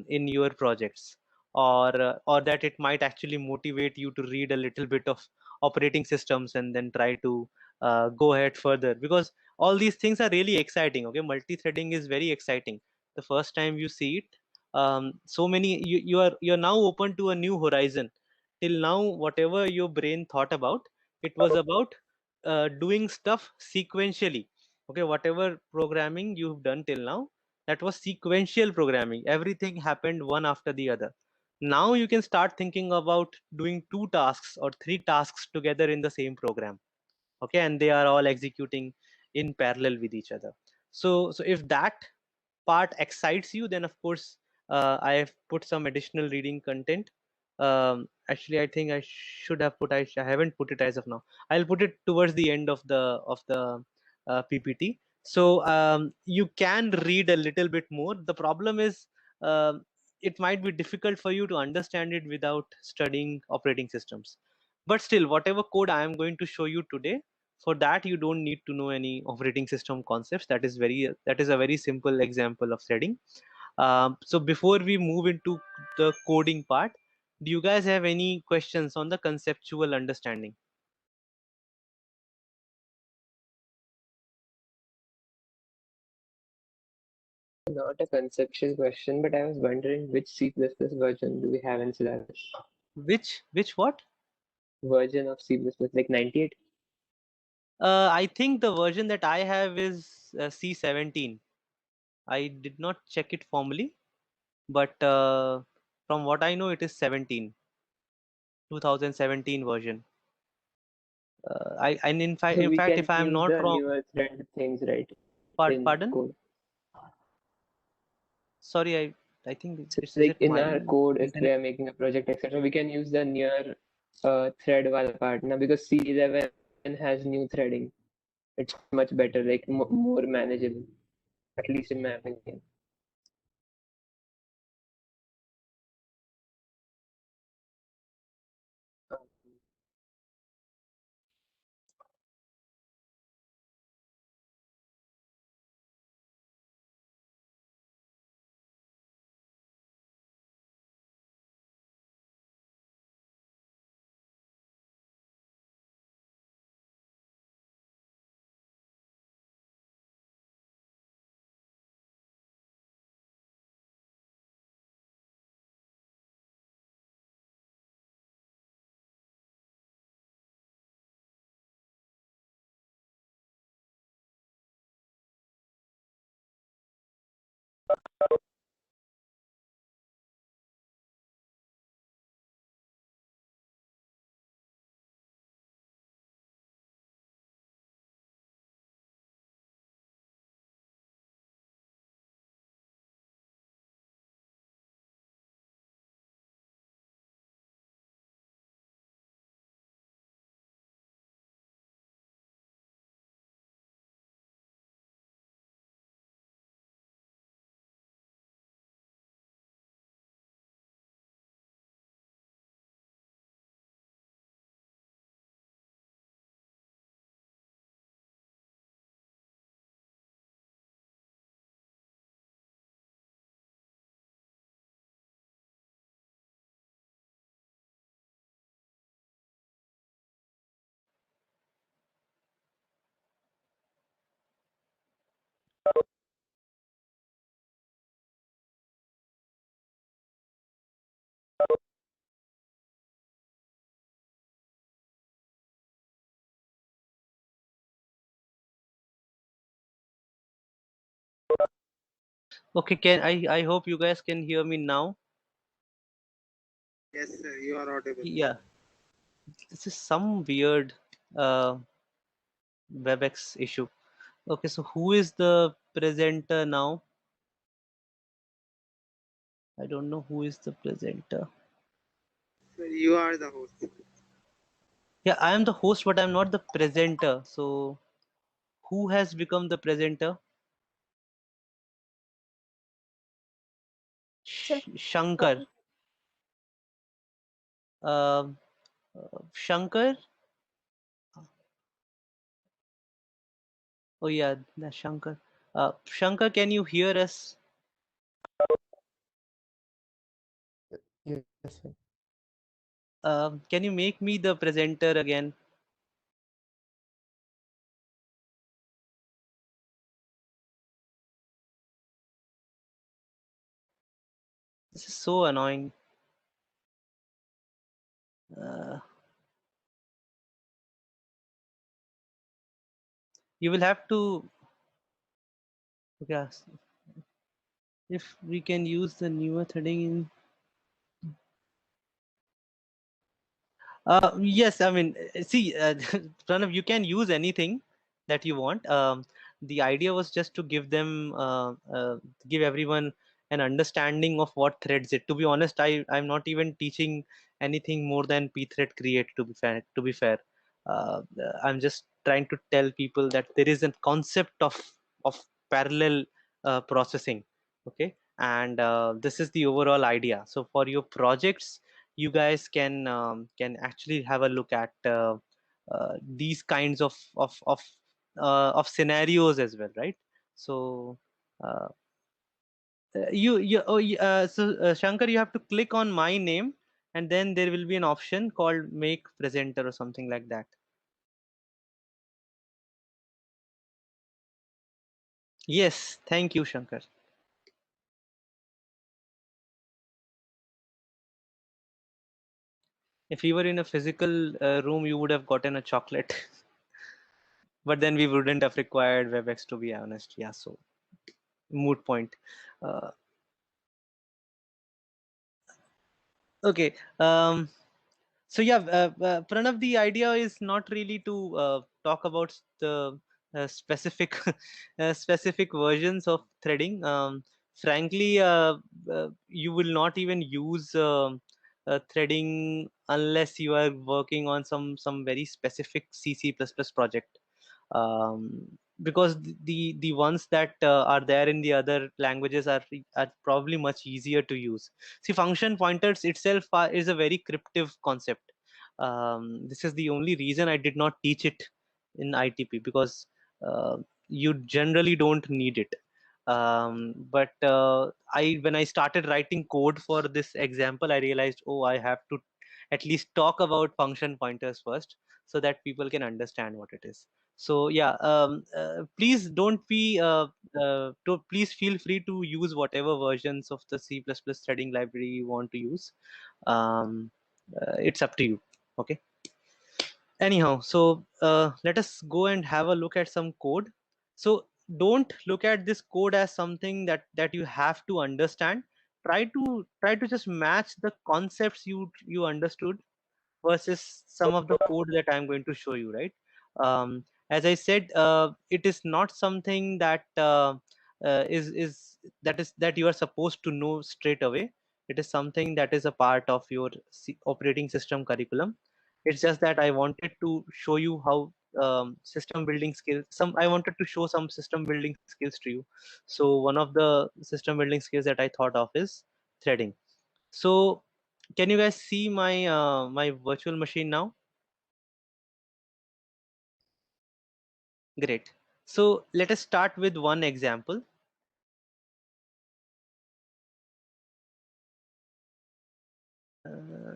in your projects, or that it might actually motivate you to read a little bit of operating systems and then try to go ahead further, because all these things are really exciting. Okay, multi-threading is very exciting. The first time you see it, so many you're now open to a new horizon. Till now, whatever your brain thought about, it was about doing stuff sequentially. Okay, whatever programming you've done till now, that was sequential programming. Everything happened one after the other. Now you can start thinking about doing two tasks or three tasks together in the same program. Okay, and they are all executing in parallel with each other. So if that part excites you, then of course I have put some additional reading content. Actually, I think I should have I haven't put it as of now. I'll put it towards the end of the PPT. So you can read a little bit more. The problem is, it might be difficult for you to understand it without studying operating systems. But still, whatever code I am going to show you today, for that you don't need to know any operating system concepts. That is a very simple example of threading. So before we move into the coding part, do you guys have any questions on the conceptual understanding? Not a conceptual question, but I was wondering which C++ version do we have in syllabus? Which what? Version of C++, like 98? I think the version that I have is C17. I did not check it formally, but from what I know, it is 17, 2017 version. I and So in we fact, can if I am use not the wrong, newer thread things, right, in pardon. code. Sorry, I think So it's is like it in my our code, if we internet? are making a project, etc., we can use the newer thread wala part now because C11 has new threading. It's much better, like more manageable, at least in my opinion. Okay, can I hope you guys can hear me now. Yes, sir, you are audible. Yeah, this is some weird uh, WebEx issue. Okay, so who is the presenter now? I don't know who is the presenter. Sir, you are the host. Yeah, I am the host, but I'm not the presenter. So who has become the presenter? Sir, Shankar. Shankar. Oh yeah, that's Shankar. Shankar, can you hear us? Yes, sir. Can you make me the presenter again? This is so annoying. Uh, you will have to. Yes, if we can use the newer threading in. Yes, I mean, see, Pranav, you can use anything that you want. The idea was just to give them, give everyone an understanding of what threads it. To be honest, I'm not even teaching anything more than pthread create. To be fair, I'm just trying to tell people that there is a concept of parallel processing. Okay, and this is the overall idea. So for your projects you guys can actually have a look at these kinds of scenarios as well, right? So uh, Shankar, you have to click on my name, and then there will be an option called make presenter or something like that. Yes, thank you, Shankar. If you were in a physical room, you would have gotten a chocolate. But then we wouldn't have required WebEx, to be honest. Yeah, so moot point. uh, okay. So yeah, Pranav, the idea is not really to talk about the specific specific versions of threading. Frankly, you will not even use threading unless you are working on some very specific C++ project. Because the ones that are there in the other languages are probably much easier to use. See, function pointers itself is a very cryptic concept. This is the only reason I did not teach it in ITP, because you generally don't need it. But I when I started writing code for this example, I realized, oh, I have to at least talk about function pointers first, so that people can understand what it is. So yeah, please don't be please feel free to use whatever versions of the C++ threading library you want to use. It's up to you. Okay. Anyhow, so let us go and have a look at some code. So don't look at this code as something that you have to understand. Try to just match the concepts you understood versus some of the code that I'm going to show you, right? As I said, it is not something that you are supposed to know straight away. It is something that is a part of your operating system curriculum. It's just that I wanted to show you how system building skills. I wanted to show some system building skills to you. So one of the system building skills that I thought of is threading. So can you guys see my virtual machine now? Great. So let us start with one example. Uh,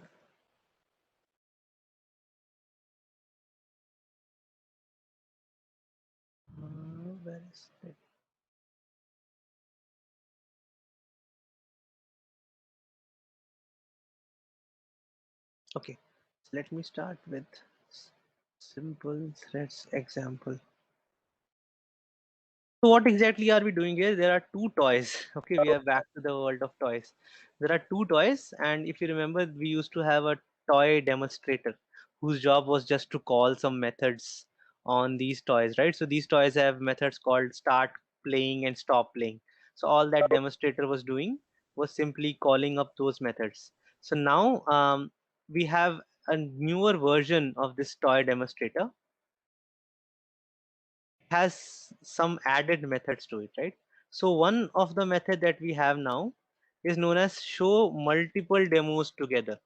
where is it? Okay. So let me start with simple threads example. So what exactly are we doing here? There are two toys. Okay, we are back to the world of toys. There are two toys, and if you remember, we used to have a toy demonstrator whose job was just to call some methods on these toys, right? So these toys have methods called start playing and stop playing. So all that demonstrator was doing was simply calling up those methods. So now we have a newer version of this toy demonstrator, has some added methods to it, right? So one of the method that we have now is known as show multiple demos together.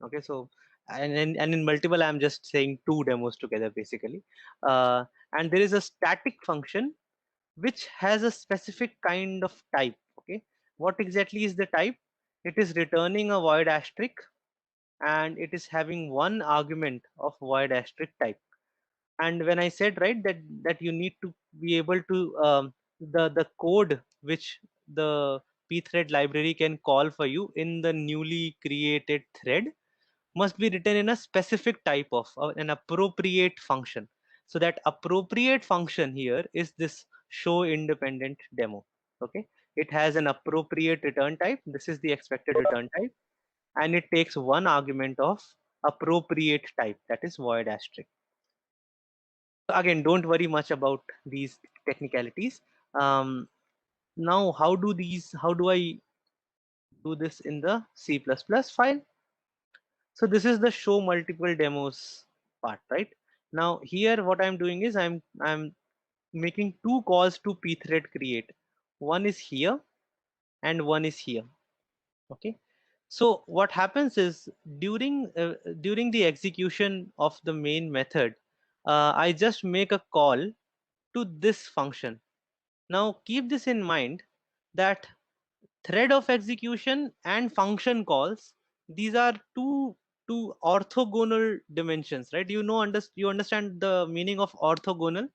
Okay, so and in multiple I'm just saying two demos together basically. And there is a static function which has a specific kind of type. Okay, what exactly is the type? It is returning a void asterisk, and it is having one argument of void asterisk type. And when I said, right, that you need to be able to the code which the pthread library can call for you in the newly created thread must be written in a specific type of an appropriate function. So that appropriate function here is this show independent demo. Okay, it has an appropriate return type. This is the expected return type, and it takes one argument of appropriate type, that is void asterisk. Again, don't worry much about these technicalities. Now how do I do this in the C++ file? So this is the show multiple demos part, right? Now here what I'm doing is I'm making two calls to pthread create. One is here and one is here. Okay, so what happens is during the execution of the main method, I just make a call to this function. Now keep this in mind that thread of execution and function calls, these are two orthogonal dimensions, right? You understand the meaning of orthogonal.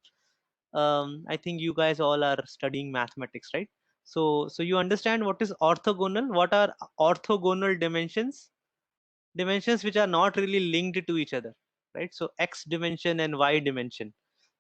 I think you guys all are studying mathematics, right? So you understand what is orthogonal. What are orthogonal dimensions? Dimensions which are not really linked to each other, right? So x dimension and y dimension,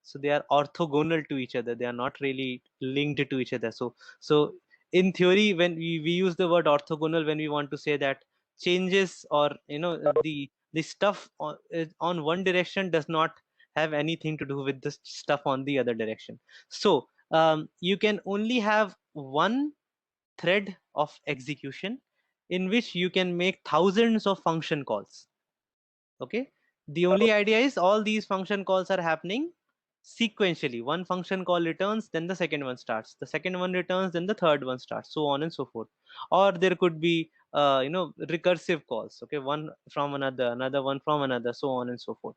so they are orthogonal to each other, they are not really linked to each other. So in theory, when we use the word orthogonal when we want to say that changes, or the stuff on one direction does not have anything to do with the stuff on the other direction. So you can only have one thread of execution in which you can make thousands of function calls. Okay, the only idea is all these function calls are happening sequentially. One function call returns, then the second one starts, the second one returns, then the third one starts, so on and so forth. Or there could be recursive calls, okay, one from another, another one from another, so on and so forth.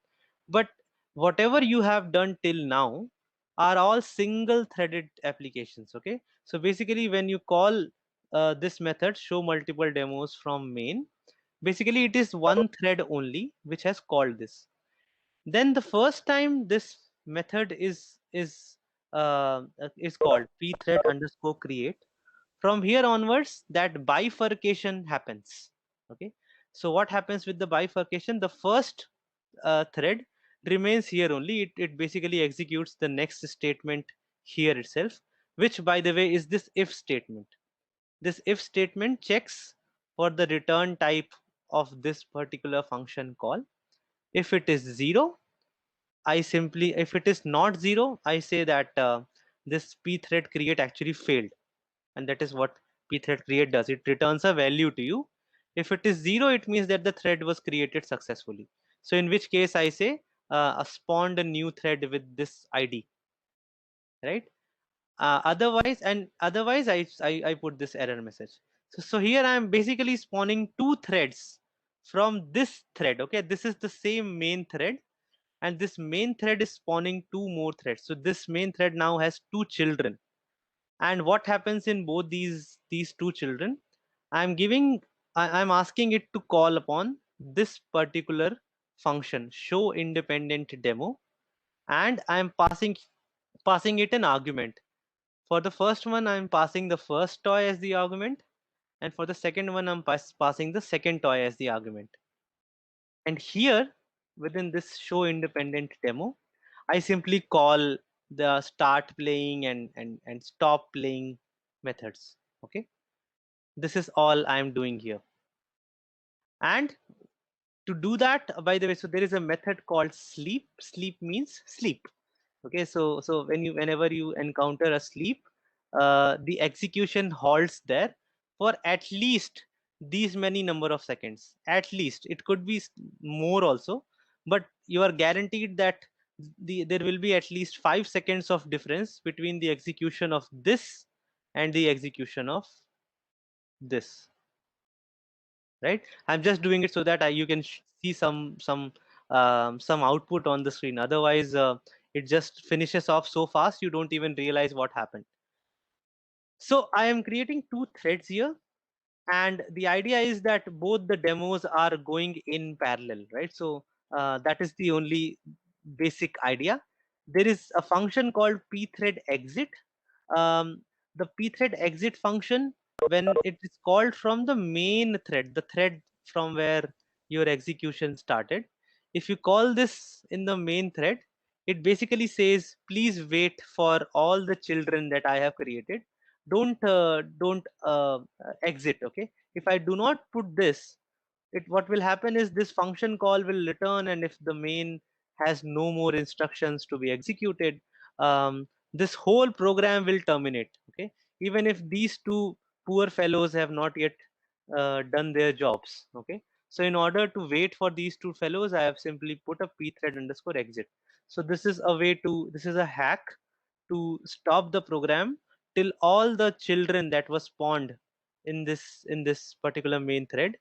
But whatever you have done till now are all single threaded applications. Okay, so basically when you call this method show multiple demos from main, basically it is one thread only which has called this. Then the first time this method is called pthread underscore create, from here onwards that bifurcation happens. Okay, so what happens with the bifurcation? The first thread remains here only. It basically executes the next statement here itself, which by the way is this if statement. This if statement checks for the return type of this particular function call. If it is 0, if it is not 0, I say that this pthread create actually failed. And that is what pthread create does. It returns a value to you. If it is 0, it means that the thread was created successfully. So in which case I say spawned a new thread with this ID, right? Otherwise I put this error message. So here I am basically spawning two threads from this thread. Okay, this is the same main thread, and this main thread is spawning two more threads. So this main thread now has two children. And what happens in both these two children? I'm asking it to call upon this particular function show independent demo, and I'm passing it an argument. For the first one, I'm passing the first toy as the argument, and for the second one, I'm passing the second toy as the argument. And here, within this show independent demo, I simply call the start playing and stop playing methods. Okay, this is all I'm doing here. And to do that, by the way, so there is a method called sleep. Sleep means sleep. Okay, so whenever you encounter a sleep, the execution halts there for at least these many number of seconds. At least it could be more also, but you are guaranteed that there will be at least 5 seconds of difference between the execution of this and the execution of this, right? I'm just doing it so that you can see some output on the screen. Otherwise, it just finishes off so fast you don't even realize what happened. So I am creating two threads here, and the idea is that both the demos are going in parallel, right? So that is the only basic idea. There is a function called pthread exit. um, the pthread exit function, when it is called from the main thread, the thread from where your execution started, if you call this in the main thread, it basically says please wait for all the children that I have created. Don't exit. Okay, if I do not put this, it what will happen is this function call will return, and if the main has no more instructions to be executed, this whole program will terminate. Okay, even if these two poor fellows have not yet done their jobs. Okay, so in order to wait for these two fellows, I have simply put a pthread underscore exit. So this is a way to, this is a hack to stop the program till all the children that was spawned in this particular main thread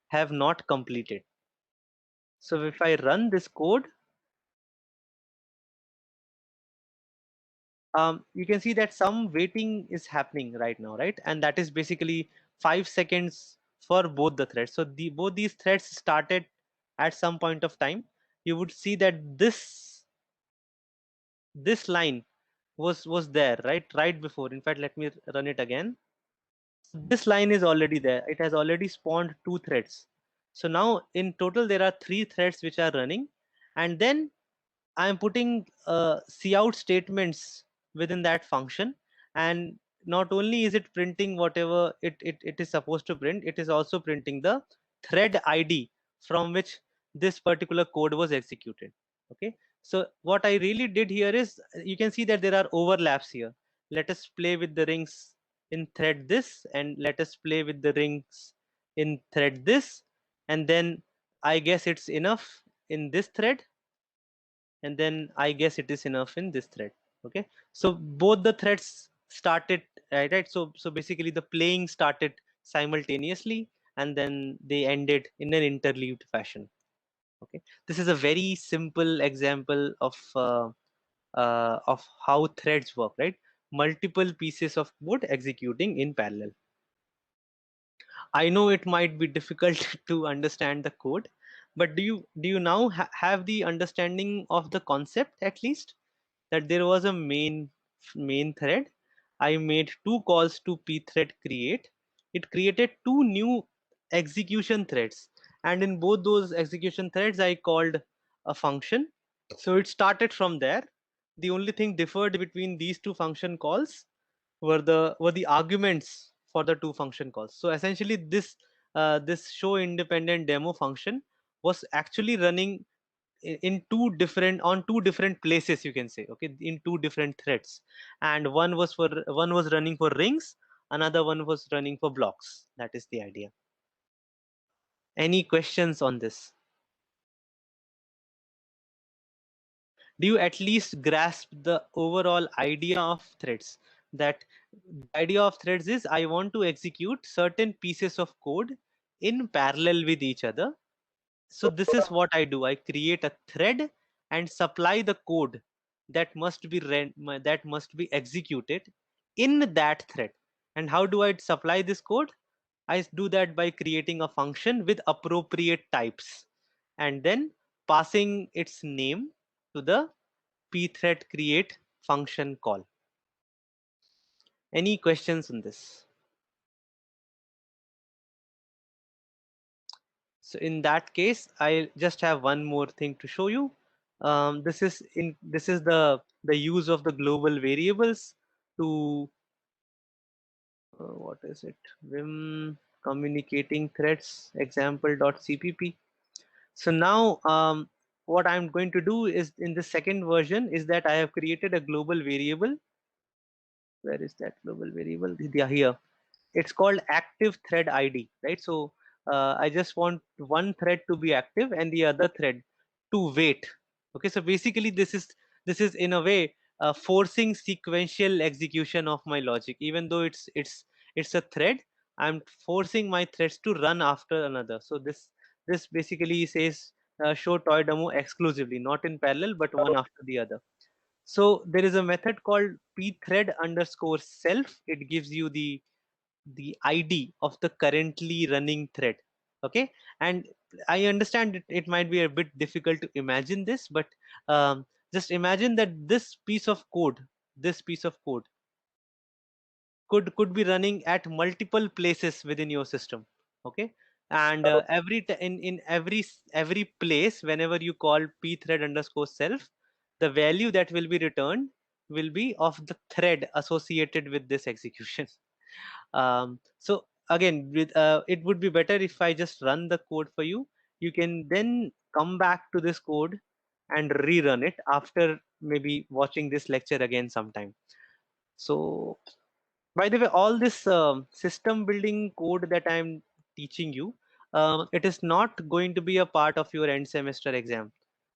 have not completed. So if I run this code, you can see that some waiting is happening right now, right? And that is basically 5 seconds for both the threads. So both these threads started at some point of time. You would see that this line was there right before. In fact, let me run it again. This line is already there. It has already spawned two threads. So now in total there are three threads which are running, and then I'm putting cout statements within that function, and not only is it printing whatever it is supposed to print, it is also printing the thread ID from which this particular code was executed. Okay, so what I really did here is, you can see that there are overlaps here. Let us play with the rings in thread this, and let us play with the rings in thread this, and then I guess it's enough in this thread, and then I guess it is enough in this thread. Okay, so both the threads started, right? So basically the playing started simultaneously, and then they ended in an interleaved fashion. Okay, this is a very simple example of how threads work, right? Multiple pieces of code executing in parallel. I know it might be difficult to understand the code, but do you now have the understanding of the concept, at least, that there was a main thread. I made two calls to pthread create. It created two new execution threads, and in both those execution threads I called a function. So it started from there. The only thing differed between these two function calls were the arguments for the two function calls. So essentially this show independent demo function was actually running in two different places, you can say. Okay, in two different threads, and one was running for rings, another one was running for blocks. That is the idea. Any questions on this? Do you at least grasp the overall idea of threads? That the idea of threads is, I want to execute certain pieces of code in parallel with each other. So this is what I do. I create a thread and supply the code that must be that must be executed in that thread. And how do I supply this code? I do that by creating a function with appropriate types, and then passing its name to the pthread create function call. Any questions on this? So in that case, I just have one more thing to show you. This is the use of the global variables to what is it? Vim communicating threads example.cpp. So now what I'm going to do is, in the second version, is that I have created a global variable. Where is that global variable? Yeah, here. It's called active thread ID, right? So I just want one thread to be active and the other thread to wait. Okay, so basically this is in a way forcing sequential execution of my logic. Even though it's a thread, I'm forcing my threads to run after another. So this basically says show toy demo exclusively, not in parallel, but one after the other. So there is a method called pthread underscore self. It gives you the ID of the currently running thread. Okay, and I understand it might be a bit difficult to imagine this, but just imagine that this piece of code could be running at multiple places within your system. Okay, and every place, whenever you call pthread underscore self, the value that will be returned will be of the thread associated with this execution. So again, it would be better if I just run the code for you. You can then come back to this code and rerun it after maybe watching this lecture again sometime. So by the way, all this system building code that I'm teaching you, it is not going to be a part of your end semester exam.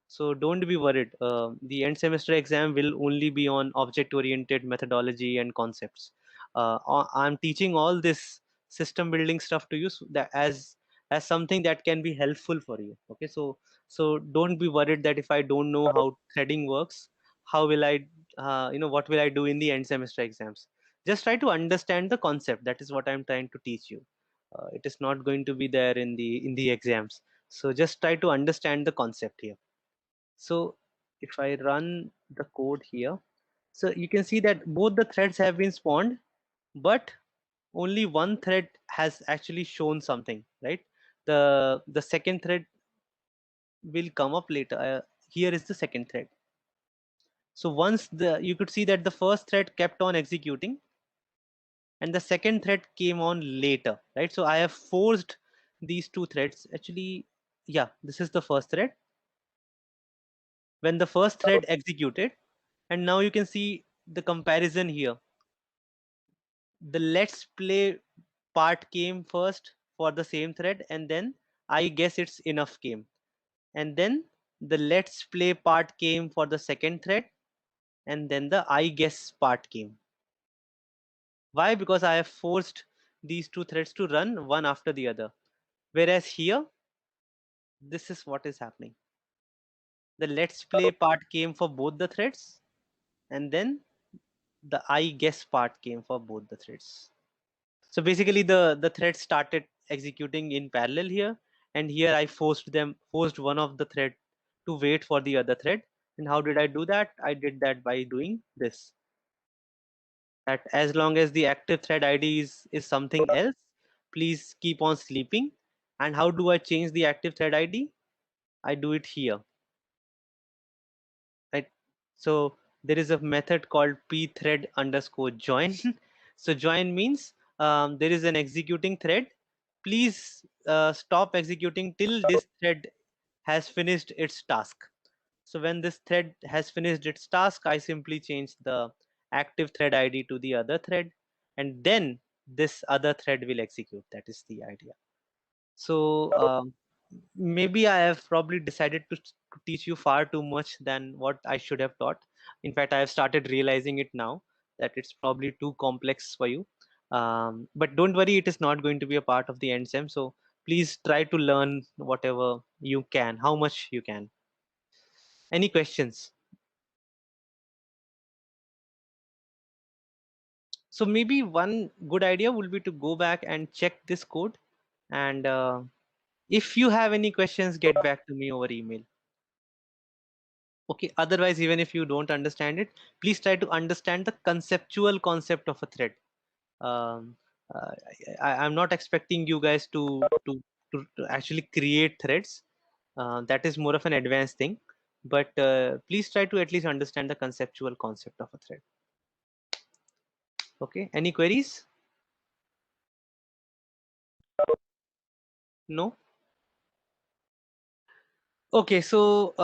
So don't be worried. The end semester exam will only be on object-oriented methodology and concepts. I'm teaching all this system building stuff to you so that as something that can be helpful for you. Okay, so don't be worried that if I don't know how threading works, how will I, what will I do in the end semester exams? Just try to understand the concept. That is what I'm trying to teach you. It is not going to be there in the exams. So just try to understand the concept here. So if I run the code here, so you can see that both the threads have been spawned, but only one thread has actually shown something, right? The second thread will come up later. Here is the second thread. So once you could see that the first thread kept on executing and the second thread came on later, right? So I have forced these two threads. Actually, yeah, this is the first thread. When the first thread executed, and now you can see the comparison here. The let's play part came first for the same thread, and then I guess it's enough came. And then the let's play part came for the second thread, and then the I guess part came. Why? Because I have forced these two threads to run one after the other. Whereas here, this is what is happening. The let's play part came for both the threads, and then the I guess part came for both the threads. So basically the thread started executing in parallel here, and here I forced one of the thread to wait for the other thread. And how did I do that? I did that by doing this. That as long as the active thread ID is something else, please keep on sleeping. And how do I change the active thread ID? I do it here. Right. So there is a method called pthread underscore join. So join means there is an executing thread. Please stop executing till this thread has finished its task. So when this thread has finished its task, I simply change the active thread ID to the other thread, and then this other thread will execute. That is the idea. So maybe I have probably decided to teach you far too much than what I should have taught. In fact, I have started realizing it now that it's probably too complex for you. But don't worry, it is not going to be a part of the end sem. So please try to learn whatever you can, how much you can. Any questions? So maybe one good idea would be to go back and check this code. And if you have any questions, get back to me over email. Okay, otherwise, even if you don't understand it, please try to understand the conceptual concept of a thread. Um, I'm not expecting you guys to actually create threads. That is more of an advanced thing. But please try to at least understand the conceptual concept of a thread. Okay, any queries? No? Okay, so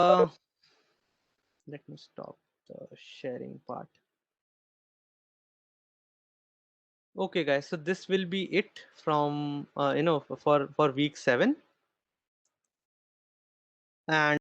let me stop the sharing part. Okay, guys, so this will be it from for week 7. And